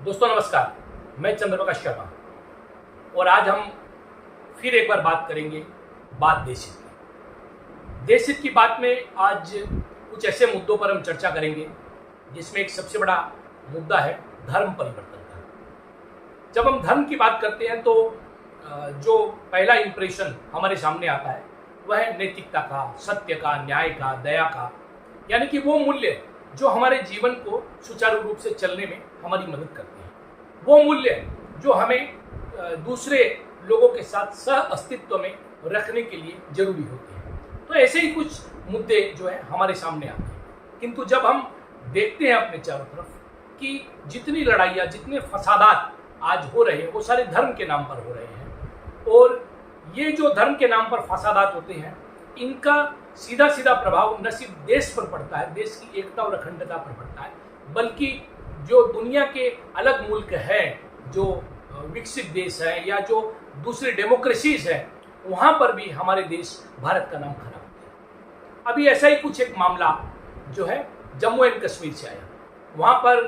दोस्तों नमस्कार, मैं चंद्रप्रकाश शर्मा और आज हम फिर एक बार बात करेंगे देश हित की। देश हित की बात में आज कुछ ऐसे मुद्दों पर हम चर्चा करेंगे जिसमें एक सबसे बड़ा मुद्दा है धर्म परिवर्तन का। जब हम धर्म की बात करते हैं तो जो पहला इंप्रेशन हमारे सामने आता है वह है नैतिकता का, सत्य का, न्याय का, दया का, यानी कि वो मूल्य जो हमारे जीवन को सुचारू रूप से चलने में हमारी मदद करते हैं, वो मूल्य जो हमें दूसरे लोगों के साथ सह अस्तित्व में रखने के लिए जरूरी होते हैं। तो ऐसे ही कुछ मुद्दे जो है हमारे सामने आते हैं, किंतु जब हम देखते हैं अपने चारों तरफ कि जितनी लड़ाइयाँ, जितने फसादात आज हो रहे हैं वो सारे धर्म के नाम पर हो रहे हैं, और ये जो धर्म के नाम पर फसादात होते हैं इनका सीधा सीधा प्रभाव न सिर्फ देश पर पड़ता है, देश की एकता और अखंडता पर पड़ता है, बल्कि जो दुनिया के अलग मुल्क हैं, जो विकसित देश है या जो दूसरे डेमोक्रेसीज है, वहाँ पर भी हमारे देश भारत का नाम खराब होता है। अभी ऐसा ही कुछ एक मामला जो है जम्मू एंड कश्मीर से आया। वहाँ पर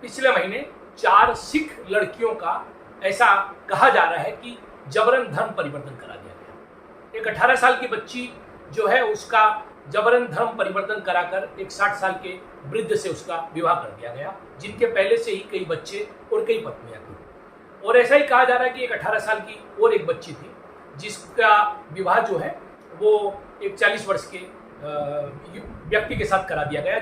पिछले महीने 4 सिख लड़कियों का ऐसा कहा जा रहा है कि जबरन धर्म परिवर्तन करा दिया गया। एक 18 साल की बच्ची जो है उसका जबरन धर्म परिवर्तन कराकर एक 60 साल के वृद्ध से उसका विवाह कर दिया गया, जिनके पहले से ही कई बच्चे और कई पत्नियां थी। और ऐसा ही कहा जा रहा है कि एक 18 साल की और एक बच्ची थी जिसका विवाह जो है वो एक 40 वर्ष के व्यक्ति के साथ करा दिया गया,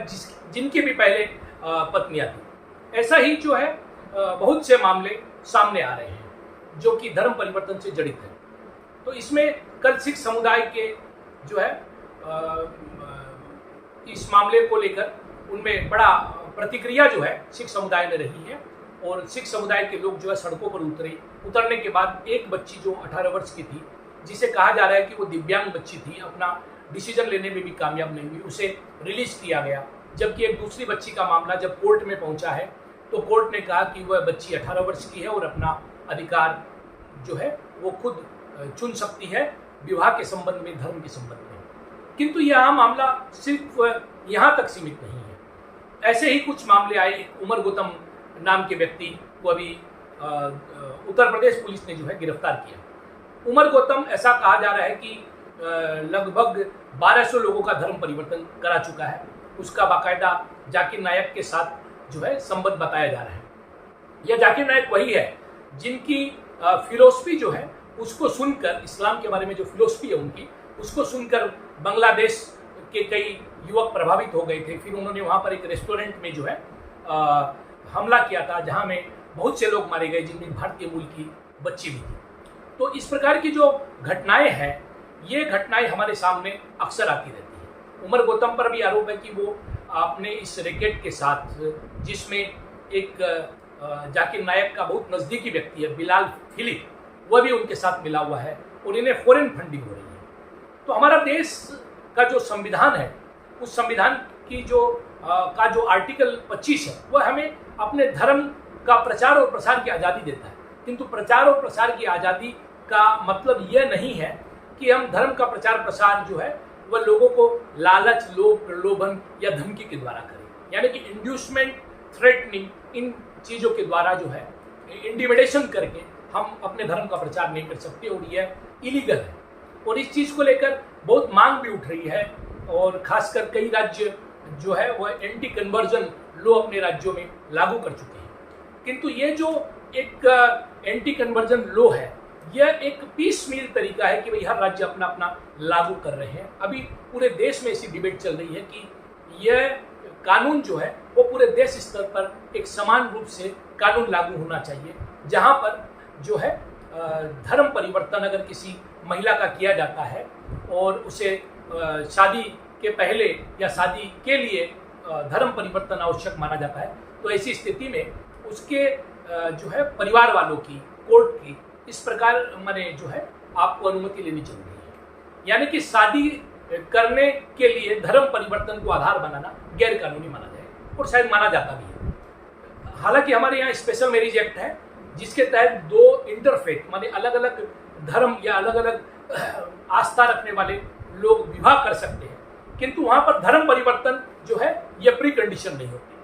जिनकी भी पहले पत्नियां थी। ऐसा ही जो है बहुत से मामले सामने आ रहे हैं जो कि धर्म परिवर्तन से जड़ित है। तो इसमें कल सिख समुदाय के जो है इस मामले को लेकर उनमें बड़ा प्रतिक्रिया जो है सिख समुदाय में रही है, और सिख समुदाय के लोग जो है सड़कों पर उतरने के बाद एक बच्ची जो 18 वर्ष की थी, जिसे कहा जा रहा है कि वो दिव्यांग बच्ची थी, अपना डिसीजन लेने में भी कामयाब नहीं हुई, उसे रिलीज किया गया। जबकि एक दूसरी बच्ची का मामला जब कोर्ट में पहुंचा है तो कोर्ट ने कहा कि वह बच्ची 18 वर्ष की है और अपना अधिकार जो है वो खुद चुन सकती है विवाह के संबंध में, धर्म के संबंध में। किंतु यह मामला सिर्फ यहाँ तक सीमित नहीं है। ऐसे ही कुछ मामले आए। एक उमर गौतम नाम के व्यक्ति को अभी उत्तर प्रदेश पुलिस ने जो है गिरफ्तार किया। उमर गौतम, ऐसा कहा जा रहा है कि लगभग 1200 लोगों का धर्म परिवर्तन करा चुका है। उसका बाकायदा जाकिर नायक के साथ जो है संबंध बताया जा रहा है। यह जाकिर नायक वही है जिनकी फिलोसफी जो है उसको सुनकर, इस्लाम के बारे में जो फिलोसफी है उनकी, उसको सुनकर बांग्लादेश के कई युवक प्रभावित हो गए थे। फिर उन्होंने वहाँ पर एक रेस्टोरेंट में जो है हमला किया था, जहाँ में बहुत से लोग मारे गए, जिनमें भारतीय मूल की बच्ची भी थी। तो इस प्रकार की जो घटनाएं हैं, ये घटनाएं हमारे सामने अक्सर आती रहती हैं। उमर गौतम पर भी आरोप है कि वो अपने इस रैकेट के साथ, जिसमें एक जाकिर नायक का बहुत नज़दीकी व्यक्ति है बिलाल फिलिप, वह भी उनके साथ मिला हुआ है और इन्हें फॉरेन फंडिंग हो रही है। तो हमारा देश का जो संविधान है, उस संविधान की जो आर्टिकल 25 है, वह हमें अपने धर्म का प्रचार और प्रसार की आज़ादी देता है। किंतु प्रचार और प्रसार की आज़ादी का मतलब यह नहीं है कि हम धर्म का प्रचार प्रसार जो है वह लोगों को लालच, लोभ, प्रलोभन या धमकी के द्वारा करें, यानी कि इंड्यूसमेंट, थ्रेटनिंग, इन चीज़ों के द्वारा जो है इंटिमिडेशन करके हम अपने धर्म का प्रचार नहीं कर सकते, और यह इलीगल है। और इस चीज़ को लेकर बहुत मांग भी उठ रही है, और खासकर कई राज्य जो है वह एंटी कन्वर्जन लॉ अपने राज्यों में लागू कर चुके हैं। किंतु ये जो एक एंटी कन्वर्जन लॉ है, यह एक पीसमील तरीका है कि भाई हर राज्य अपना अपना लागू कर रहे हैं। अभी पूरे देश में ऐसी डिबेट चल रही है कि यह कानून जो है वो पूरे देश स्तर पर एक समान रूप से कानून लागू होना चाहिए, जहाँ पर जो है धर्म परिवर्तन अगर किसी महिला का किया जाता है और उसे शादी के पहले या शादी के लिए धर्म परिवर्तन आवश्यक माना जाता है, तो ऐसी स्थिति में उसके जो है परिवार वालों की, कोर्ट की इस प्रकार माने जो है आपको अनुमति लेनी जरूरी है। यानी कि शादी करने के लिए धर्म परिवर्तन को आधार बनाना गैर कानूनी माना जाए, और शायद माना जाता भी है। हालांकि हमारे यहाँ स्पेशल मैरिज एक्ट है, जिसके तहत 2 इंटरफेथ माने अलग अलग धर्म या अलग अलग आस्था रखने वाले लोग विवाह कर सकते हैं, किंतु वहाँ पर धर्म परिवर्तन जो है यह प्री कंडीशन नहीं होती।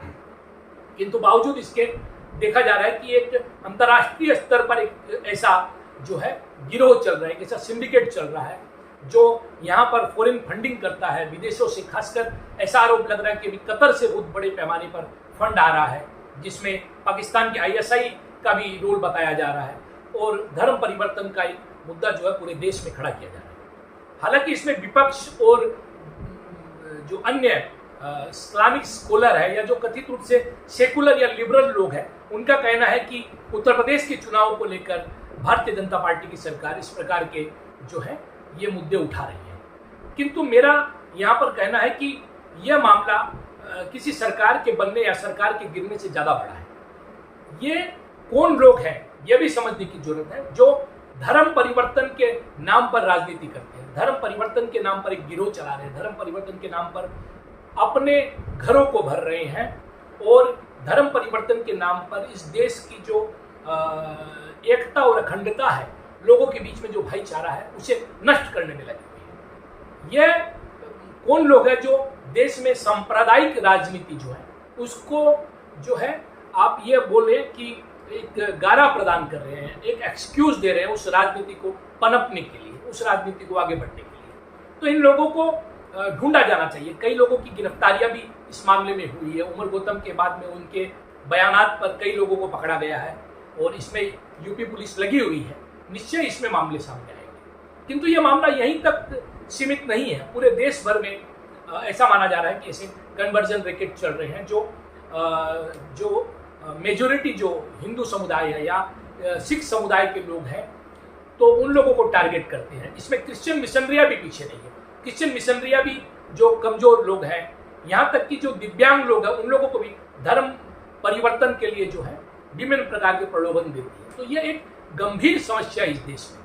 किंतु बावजूद इसके देखा जा रहा है कि एक अंतर्राष्ट्रीय स्तर पर एक ऐसा जो है गिरोह चल रहा है, एक ऐसा सिंडिकेट चल रहा है जो यहाँ पर फॉरेन फंडिंग करता है विदेशों से। खासकर ऐसा आरोप लग रहा है कि अभी कतर से बहुत बड़े पैमाने पर फंड आ रहा है, जिसमें पाकिस्तान के ISI का भी रोल बताया जा रहा है, और धर्म परिवर्तन का एक मुद्दा जो है पूरे देश में खड़ा किया जा रहा है। हालांकि इसमें विपक्ष और जो अन्य इस्लामिक स्कॉलर है या जो कथित रूप से सेकुलर या लिबरल लोग हैं, उनका कहना है कि उत्तर प्रदेश के चुनाव को लेकर भारतीय जनता पार्टी की सरकार इस प्रकार के जो है ये मुद्दे उठा रही है। किंतु मेरा यहाँ पर कहना है कि यह मामला किसी सरकार के बनने या सरकार के गिरने से ज़्यादा बड़ा है। ये कौन लोग हैं यह भी समझने की जरूरत है जो धर्म परिवर्तन के नाम पर राजनीति करते हैं, धर्म परिवर्तन के नाम पर एक गिरोह चला रहे हैं, धर्म परिवर्तन के नाम पर अपने घरों को भर रहे हैं, और धर्म परिवर्तन के नाम पर इस देश की जो एकता और अखंडता है, लोगों के बीच में जो भाईचारा है, उसे नष्ट करने में लगे हुए हैं। यह कौन लोग हैं जो देश में सांप्रदायिक राजनीति जो है उसको जो है आप ये बोले कि एक गारा प्रदान कर रहे हैं, एक एक्सक्यूज दे रहे हैं उस राजनीति को पनपने के लिए, उस राजनीति को आगे बढ़ने के लिए। तो इन लोगों को ढूंढा जाना चाहिए। कई लोगों की गिरफ्तारियां भी इस मामले में हुई है। उमर गौतम के बाद में उनके बयानात पर कई लोगों को पकड़ा गया है, और इसमें यूपी पुलिस लगी हुई है। निश्चय इसमें मामले सामने आएंगे, किंतु ये मामला यहीं तक सीमित नहीं है। पूरे देश भर में ऐसा माना जा रहा है कि ऐसे कन्वर्जन रैकेट चल रहे हैं जो मेजोरिटी जो हिंदू समुदाय है या सिख समुदाय के लोग हैं, तो उन लोगों को टारगेट करते हैं। इसमें क्रिश्चियन मिशनरियाँ भी पीछे नहीं है। क्रिश्चियन मिशनरियाँ भी जो कमजोर लोग हैं, यहाँ तक कि जो दिव्यांग लोग हैं, उन लोगों को भी धर्म परिवर्तन के लिए जो है विभिन्न प्रकार के प्रलोभन देती है। तो ये एक गंभीर समस्या है इस देश में।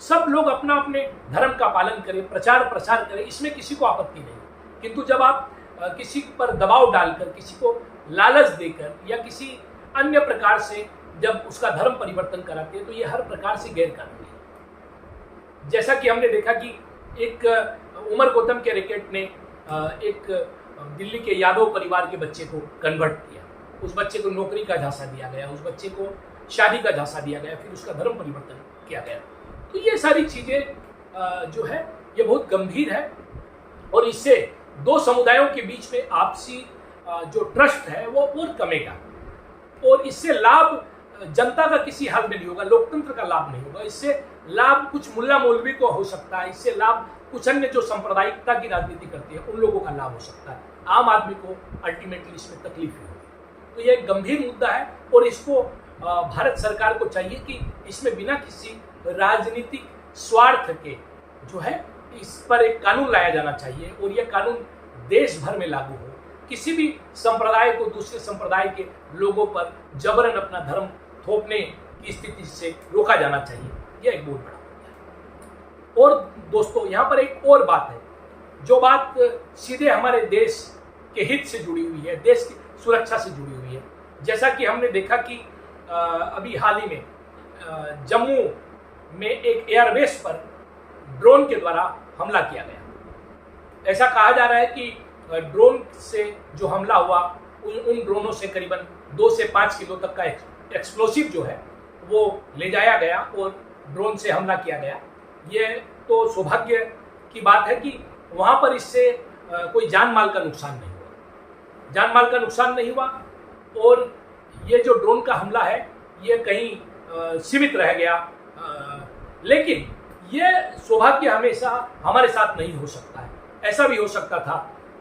सब लोग अपना अपने धर्म का पालन करें, प्रचार प्रसार करें, इसमें किसी को आपत्ति नहीं। किंतु जब आप किसी पर दबाव डालकर, किसी को लालच देकर या किसी अन्य प्रकार से जब उसका धर्म परिवर्तन कराते हैं, तो ये हर प्रकार से गैर कानूनी है। जैसा कि हमने देखा कि एक उमर गौतम के रैकेट ने एक दिल्ली के यादव परिवार के बच्चे को कन्वर्ट किया, उस बच्चे को नौकरी का झांसा दिया गया, उस बच्चे को शादी का झांसा दिया गया, फिर उसका धर्म परिवर्तन किया गया। तो ये सारी चीज़ें जो है ये बहुत गंभीर है, और इससे दो समुदायों के बीच में आपसी जो ट्रस्ट है वो और कमेगा, और इससे लाभ जनता का किसी हाल में नहीं होगा, लोकतंत्र का लाभ नहीं होगा। इससे लाभ कुछ मुल्ला मौलवी को हो सकता है, इससे लाभ कुछ अन्य जो सांप्रदायिकता की राजनीति करते हैं उन लोगों का लाभ हो सकता है। आम आदमी को अल्टीमेटली इसमें तकलीफ ही होगी। तो यह एक गंभीर मुद्दा है, और इसको भारत सरकार को चाहिए कि इसमें बिना किसी राजनीतिक स्वार्थ के जो है इस पर एक कानून लाया जाना चाहिए, और यह कानून देश भर में लागू हो। किसी भी संप्रदाय को दूसरे संप्रदाय के लोगों पर जबरन अपना धर्म थोपने की स्थिति से रोका जाना चाहिए। यह एक बहुत बड़ा मुद्दा है। और दोस्तों, यहाँ पर एक और बात है, जो बात सीधे हमारे देश के हित से जुड़ी हुई है, देश की सुरक्षा से जुड़ी हुई है। जैसा कि हमने देखा कि अभी हाल ही में जम्मू में एक एयरबेस पर ड्रोन के द्वारा हमला किया गया। ऐसा कहा जा रहा है कि ड्रोन से जो हमला हुआ, उन ड्रोनों से करीबन 2 से 5 किलो तक का एक्सप्लोसिव जो है वो ले जाया गया और ड्रोन से हमला किया गया। ये तो सौभाग्य की बात है कि वहाँ पर इससे कोई जान माल का नुकसान नहीं हुआ, जान माल का नुकसान नहीं हुआ, और ये जो ड्रोन का हमला है ये कहीं सीमित रह गया। लेकिन ये सौभाग्य हमेशा हमारे साथ नहीं हो सकता है। ऐसा भी हो सकता था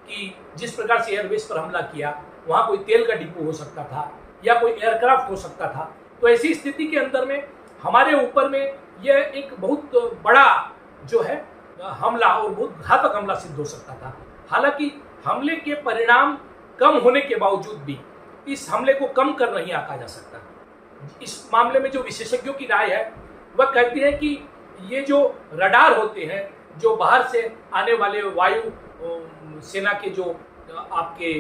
कि जिस प्रकार से एयरबेस पर हमला किया, वहाँ कोई तेल का डिपो हो सकता था या कोई एयरक्राफ्ट हो सकता था। तो ऐसी स्थिति के अंदर में हमारे ऊपर में यह एक बहुत बड़ा जो है हमला और बहुत घातक हमला सिद्ध हो सकता था। हालांकि हमले के परिणाम कम होने के बावजूद भी इस हमले को कम कर नहीं आंका जा सकता। इस मामले में जो विशेषज्ञों की राय है वह कहती है कि ये जो रडार होते हैं, जो बाहर से आने वाले वायु सेना के जो आपके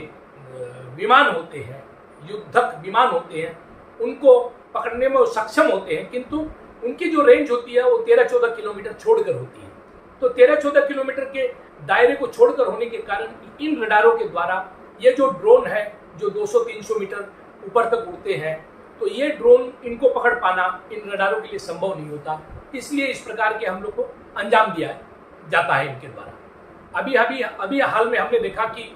विमान होते हैं, युद्धक विमान होते हैं, उनको पकड़ने में सक्षम होते हैं, किंतु उनकी जो रेंज होती है वो 13-14 किलोमीटर छोड़कर होती है। तो 13-14 किलोमीटर के दायरे को छोड़कर होने के कारण इन रडारों के द्वारा ये जो ड्रोन है जो 200-300 मीटर ऊपर तक उड़ते हैं, तो ये ड्रोन इनको पकड़ पाना इन रडारों के लिए संभव नहीं होता, इसलिए इस प्रकार के हमलों को अंजाम दिया जाता है इनके द्वारा। अभी हाल में हमने देखा कि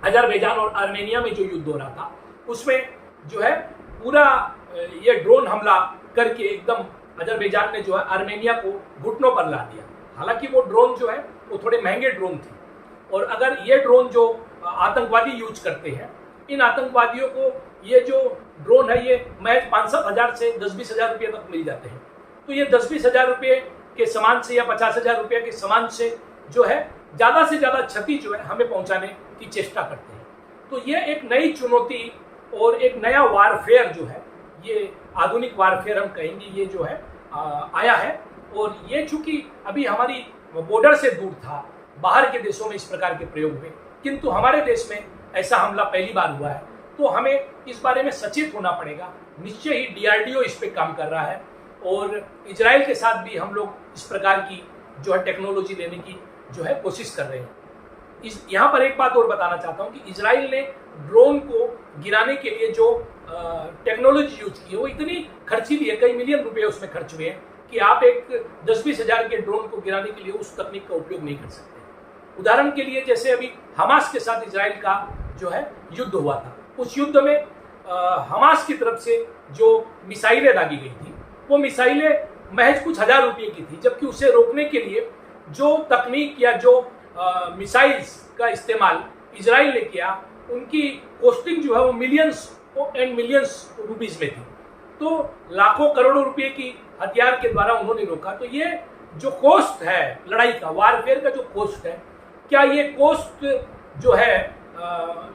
अजरबैजान और आर्मेनिया में जो युद्ध हो रहा था उसमें जो है पूरा ये ड्रोन हमला करके एकदम अजरबैजान ने जो है आर्मेनिया को घुटनों पर ला दिया। हालांकि वो ड्रोन जो है वो थोड़े महंगे ड्रोन थे, और अगर ये ड्रोन जो आतंकवादी यूज करते हैं, इन आतंकवादियों को ये जो ड्रोन है ये महज 5-7 हज़ार से 10-20 हज़ार रुपये तक मिल जाते हैं। तो ये 10-20 हज़ार रुपये के सामान से या 50 हज़ार रुपये के सामान से जो है ज़्यादा से ज़्यादा क्षति जो है हमें पहुंचाने की चेष्टा करते हैं। तो ये एक नई चुनौती और एक नया वारफेयर जो है, ये आधुनिक वारफेयर हम कहेंगे, ये जो है आया है। और ये चूंकि अभी हमारी बॉर्डर से दूर था, बाहर के देशों में इस प्रकार के प्रयोग हुए, किंतु हमारे देश में ऐसा हमला पहली बार हुआ है। तो हमें इस बारे में सचेत होना पड़ेगा। निश्चय ही DRDO इस पे काम कर रहा है, और इजराइल के साथ भी हम लोग इस प्रकार की जो है टेक्नोलॉजी लेने की जो है कोशिश कर रहे हैं। यहाँ पर एक बात और बताना चाहता हूँ कि इजराइल ने ड्रोन को गिराने के लिए जो टेक्नोलॉजी यूज की है वो इतनी खर्चीली है, कई मिलियन रुपए उसमें खर्च हुए हैं कि आप एक 10-20 हज़ार के ड्रोन को गिराने के लिए उस तकनीक का उपयोग नहीं कर सकते। उदाहरण के लिए जैसे अभी हमास के साथ इजराइल का जो है युद्ध हुआ था, उस युद्ध में हमास की तरफ से जो मिसाइलें दागी गई थी वो मिसाइलें महज कुछ हज़ार रुपये की थी, जबकि उसे रोकने के लिए जो तकनीक या जो मिसाइल्स का इस्तेमाल इजराइल ने किया, उनकी कॉस्टिंग जो है वो मिलियंस एंड मिलियंस रुपीस में थी। तो लाखों करोड़ों रुपए की हथियार के द्वारा उन्होंने रोका। तो ये जो कॉस्ट है लड़ाई का, वारफेयर का जो कॉस्ट है, क्या ये कॉस्ट जो है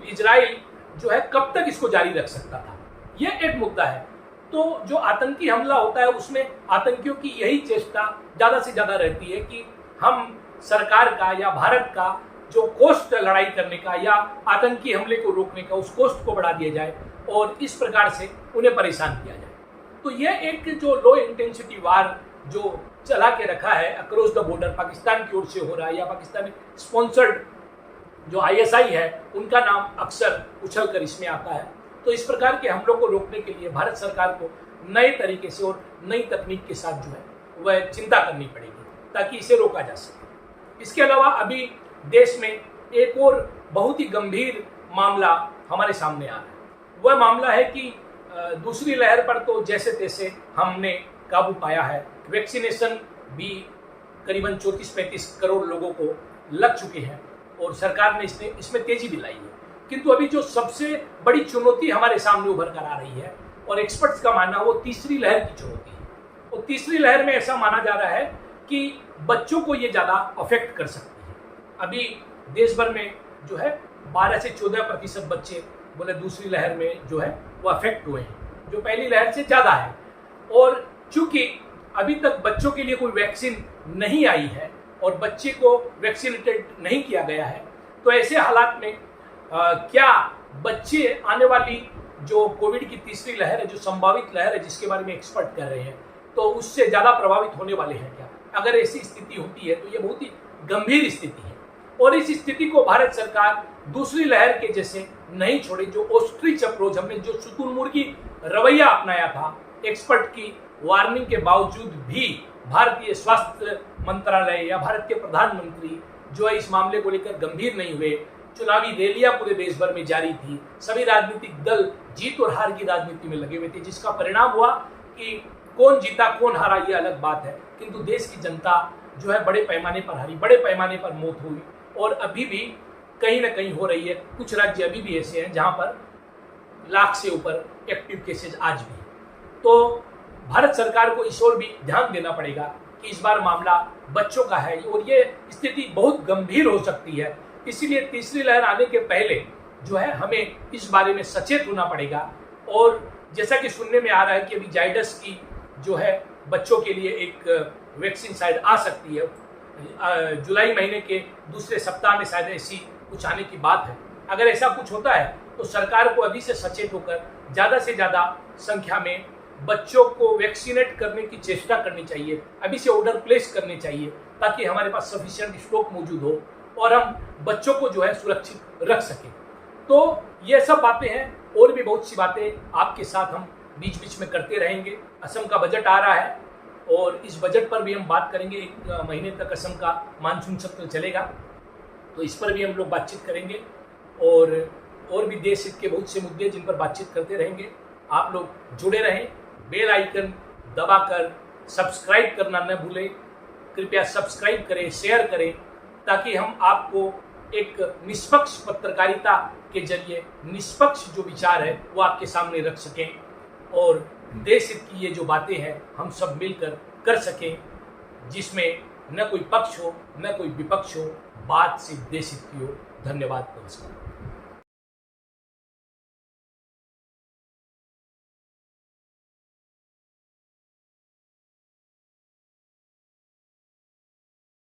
इजराइल जो है कब तक इसको जारी रख सकता था, ये एक मुद्दा है। तो जो आतंकी हमला होता है उसमें आतंकियों की यही चेष्टा ज़्यादा से ज़्यादा रहती है कि हम सरकार का या भारत का जो कॉस्ट लड़ाई करने का या आतंकी हमले को रोकने का, उस कॉस्ट को बढ़ा दिया जाए और इस प्रकार से उन्हें परेशान किया जाए। तो यह एक जो लो इंटेंसिटी वार जो चला के रखा है अक्रॉस द बॉर्डर, पाकिस्तान की ओर से हो रहा है, या पाकिस्तानी स्पॉन्सर्ड जो ISI है उनका नाम अक्सर उछल कर इसमें आता है। तो इस प्रकार के हमलों को रोकने के लिए भारत सरकार को नए तरीके से और नई तकनीक के साथ जो है वह चिंता करनी पड़ेगी ताकि इसे रोका जा सके। इसके अलावा अभी देश में एक और बहुत ही गंभीर मामला हमारे सामने आ रहा है। वह मामला है कि दूसरी लहर पर तो जैसे तैसे हमने काबू पाया है, वैक्सीनेशन भी करीबन 34-35 करोड़ लोगों को लग चुके हैं और सरकार ने इसमें तेजी भी लाई है। किंतु अभी जो सबसे बड़ी चुनौती हमारे सामने उभर कर आ रही है और एक्सपर्ट्स का मानना वो तीसरी लहर की चुनौती है। और तीसरी लहर में ऐसा माना जा रहा है कि बच्चों को ये ज़्यादा अफेक्ट कर सकती है। अभी देश भर में जो है 12 से 14% बच्चे बोले दूसरी लहर में जो है वो अफेक्ट हुए हैं, जो पहली लहर से ज़्यादा है। और चूंकि अभी तक बच्चों के लिए कोई वैक्सीन नहीं आई है और बच्चे को वैक्सीनेटेड नहीं किया गया है, तो ऐसे हालात में क्या बच्चे आने वाली जो कोविड की तीसरी लहर है, जो संभावित लहर है जिसके बारे में एक्सपर्ट कह रहे हैं, तो उससे ज़्यादा प्रभावित होने वाले हैं क्या? अगर ऐसी स्थिति होती है तो ये बहुत ही गंभीर स्थिति है और इस स्थिति को भारत सरकार दूसरी लहर के जैसे नहीं छोड़े। जो ऑस्ट्रिच अप्रोच, हमने जो शुतुरमुर्गी रवैया अपनाया था, एक्सपर्ट की वार्निंग के बावजूद भी भारतीय स्वास्थ्य मंत्रालय या भारत के प्रधानमंत्री जो है इस मामले को लेकर गंभीर नहीं हुए। चुनावी रैलियां पूरे देश भर में जारी थी, सभी राजनीतिक दल जीत और हार की राजनीति में लगे हुए थे, जिसका परिणाम हुआ कि कौन जीता कौन हारा ये अलग बात है, किंतु देश की जनता जो है बड़े पैमाने पर हारी, बड़े पैमाने पर मौत हुई और अभी भी कहीं ना कहीं हो रही है। कुछ राज्य अभी भी ऐसे हैं जहां पर लाख से ऊपर एक्टिव केसेज आज भी है। तो भारत सरकार को इस ओर भी ध्यान देना पड़ेगा कि इस बार मामला बच्चों का है और ये स्थिति बहुत गंभीर हो सकती है। इसीलिए तीसरी लहर आने के पहले जो है हमें इस बारे में सचेत होना पड़ेगा। और जैसा कि सुनने में आ रहा है कि अभी जाइडस की जो है बच्चों के लिए एक वैक्सीन शायद आ सकती है, जुलाई महीने के दूसरे सप्ताह में शायद ऐसी कुछ आने की बात है। अगर ऐसा कुछ होता है तो सरकार को अभी से सचेत होकर ज़्यादा से ज़्यादा संख्या में बच्चों को वैक्सीनेट करने की चेष्टा करनी चाहिए, अभी से ऑर्डर प्लेस करने चाहिए ताकि हमारे पास सफिशिएंट स्टॉक मौजूद हो और हम बच्चों को जो है सुरक्षित रख सकें। तो ये सब बातें हैं और भी बहुत सी बातें आपके साथ हम बीच बीच में करते रहेंगे। असम का बजट आ रहा है और इस बजट पर भी हम बात करेंगे। 1 महीने तक असम का मानसून सत्र चलेगा, तो इस पर भी हम लोग बातचीत करेंगे और भी देश हित के बहुत से मुद्दे जिन पर बातचीत करते रहेंगे। आप लोग जुड़े रहें, बेल आइकन दबाकर सब्सक्राइब करना न भूलें। कृपया सब्सक्राइब करें, शेयर करें, ताकि हम आपको एक निष्पक्ष पत्रकारिता के जरिए निष्पक्ष जो विचार है वो आपके सामने रख सकें और देश हित की ये जो बातें हैं हम सब मिलकर कर सकें, जिसमें न कोई पक्ष हो न कोई विपक्ष हो, बात सिर्फ देश हित की हो। धन्यवाद, नमस्कार।